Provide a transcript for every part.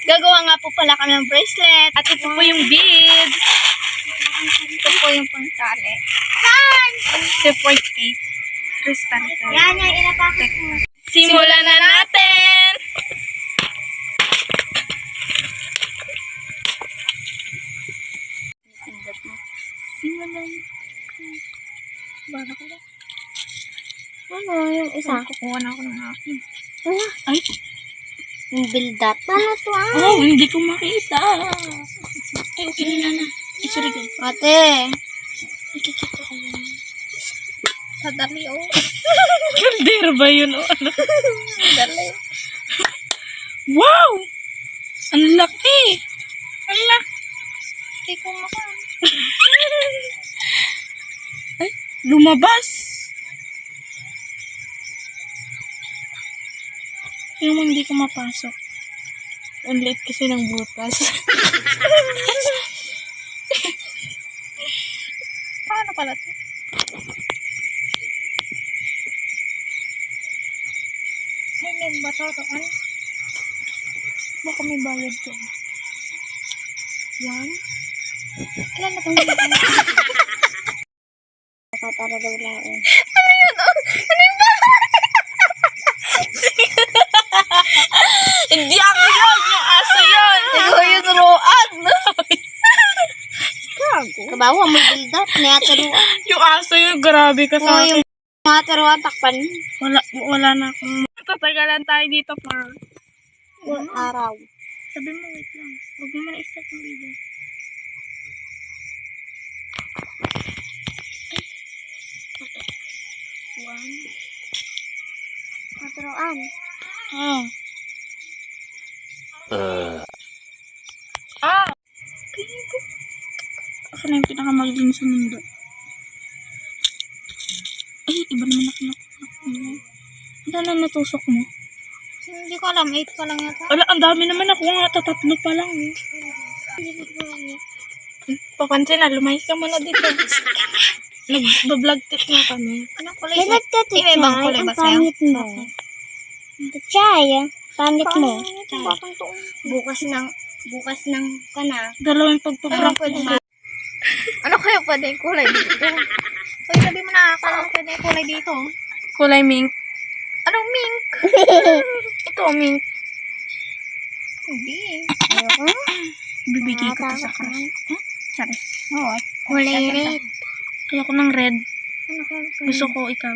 Gagawa nga po pala kami ng bracelet. At ito po yung beads. Ito po yung pangtali. Support cake. Crystal cake. Yan yung inapakit mo. Simulan na natin! Simulan. Bara ko ba? Ano yung isa? Kukuha na ako ng akin. Ay, Ay! yung build up. Ano to Oh, hindi ko makita. Ay, okay na na. Ay, sorry guys. Ate. Nakikita ko yun. Sadali, oh. Kaldero ba yun, oh? Ano? Sadali. Wow! Ang laki! Ang laki! Hindi ko makan. Ay, lumabas! Yung hindi ko mapasok. Ang late kasi ng butas. Paano pala ito? May name ba ito? Baka may bayad ko. Yan. Ilan na itong bayad? Nakatara daw lang eh. Ano yun? Oh? Ano yung hindi ako yun! Yung aso yun! Ikaw yung roan! Gago. Kabawa mo build up. Niyataruan. Yung aso yun, grabe ka sa akin. Yung niyataruan takpan. Wala na akong... Tatagalan tayo dito for... Araw. Sabi mo, wait lang. Huwag mo na i-start yung video. One. Niyataruan. Ah. Ah! Pinito. Ako na yung pinakamagaling sa mundo. Ay, iba naman ako nakuha. Ano na natusok mo? Hindi ko alam. 8 pa lang yata. Wala, ang dami naman ako nga. Tatlo pa lang. Papansin na, lumayas ka muna dito. Nag-vlog tip nga kami. Anong kulay? May nagtatit may ibang kulay ba sa'yo? Ang pangit mo. Chay, pangit mo. Bukas ng kana. Dalawang pagpaprank ko. Ano kaya pwede yung kulay dito? Uy, sabi mo na, kailangan pwede yung kulay dito. Kulay mink. Anong mink? Ito, mink. Hindi. Ayoko. Bibigay ko to sa crush. Huh? Sorry. Oo. Kulay red. Ayoko ng red. Ano kaya? Gusto ko ikaw.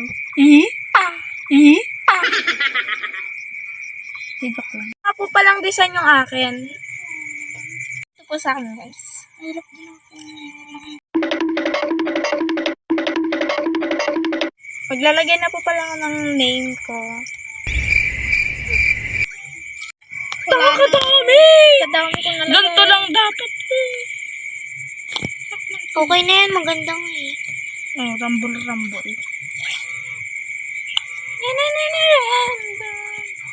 Joke lang. Ako palang design yung akin. Ito po sa akin, guys. Hirap din ako. Maglalagay na po pala ako ng name ko. Nakakadami! Kadami ko nalagay. Ganito lang dapat eh. Okay na yan. Magandang eh. Oh, rumble.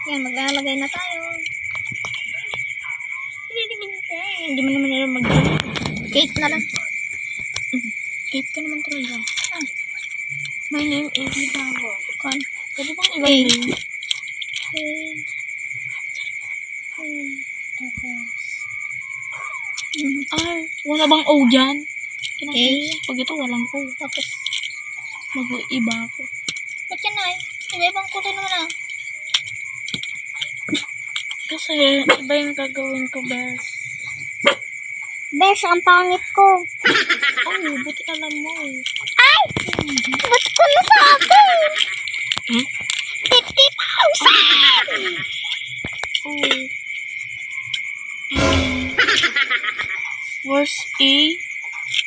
Yan, maglalagay na tayo. Hindi mo naman nila mag-gawin. Cake na lang. Cake ka naman talaga. My name is Libago. Pwede bang ibang name? Wala bang O dyan? Pag ito walang O. Tapos mag-iba ako. Ba't yan ay? Iba-ibang kulay naman ah. Kasi iba yung gagawin ko, best. Besh, ang pangit ko. Ay, buti alam mo eh. Ay! Ba't ko nasabi? 50,000! Oh. Where's A?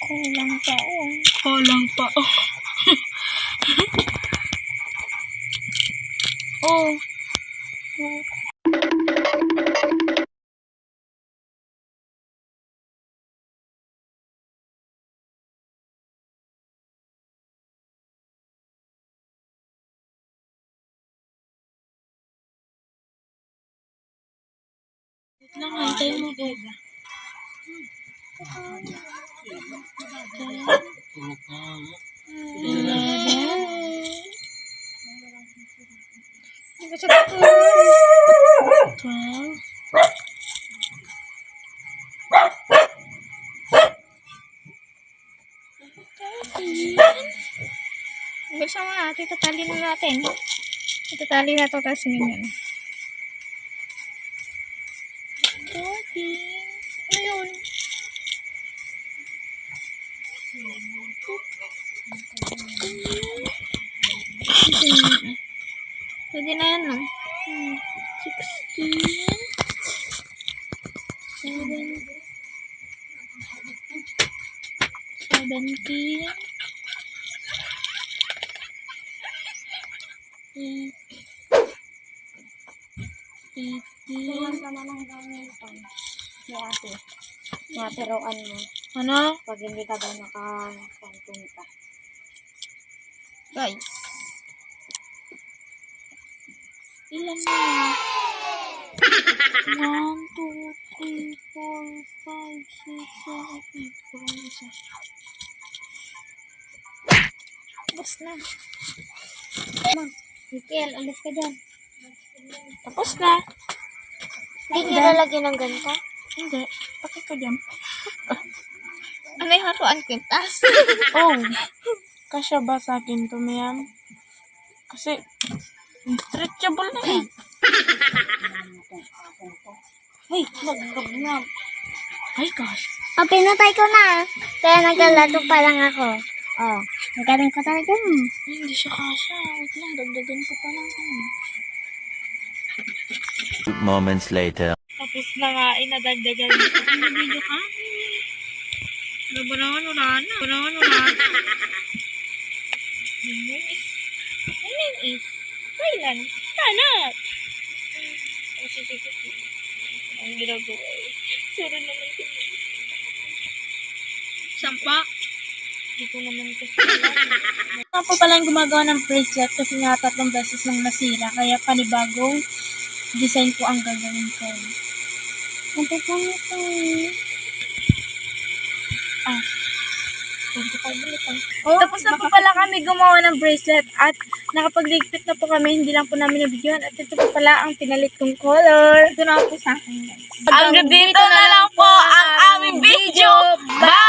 Kulang pa oh. Kulang pa. Oh. Wait lang, hintay mo, babe. Ito, itatali na natin. Itatali na ito, tapos ganyan. Okay. Ano yun? Pwede na yan, no? 16. 17. 18. naman ang gamitan ni ate. Napiroan mo. Ano? Pag hindi ka daw nakapunta. Guys. Ilan na yan? 1, 2, 3, 4, 5, 6, 7, 8. Tapos na. Mikel, alis ka dyan. Tapos na. Hindi nilalagyan ng ganito? Hindi. Bakit ko dyan? Ano yung haruan kwintas? Oh, kasya ba sa akin to, ma'am? Kasi, stretchable na yan. Ay, naglog na. Ay, gosh. Oh, pinatay ko na. Kaya nagkalato pa lang ako. Oh, ang galing ko talaga. Ay, hindi siya kasya. Wait lang, dagdagan ko pa lang. Moments later. Tapos na nga, inadagdagan ko. Ano video ka? Ano ba naman wala na? My name is Thailand. Hanap! Ang ginagawa eh. Sorry naman ko. Sampa. Hindi ko naman kasi alam. Nga po palang gumagawa ng bracelet kasi nga 3 beses nang nasira. Kaya panibagong design po ang gagawin ko. Ang pagkang ito. Ah. 25 ulit ah. Tapos na po pala kami gumawa ng bracelet at nakapagligpit na po kami. Hindi lang po namin nabigyan. At ito po pala ang pinalit kong color. Ito na po sa akin. Hanggang dito na lang po ang aming video. Bye!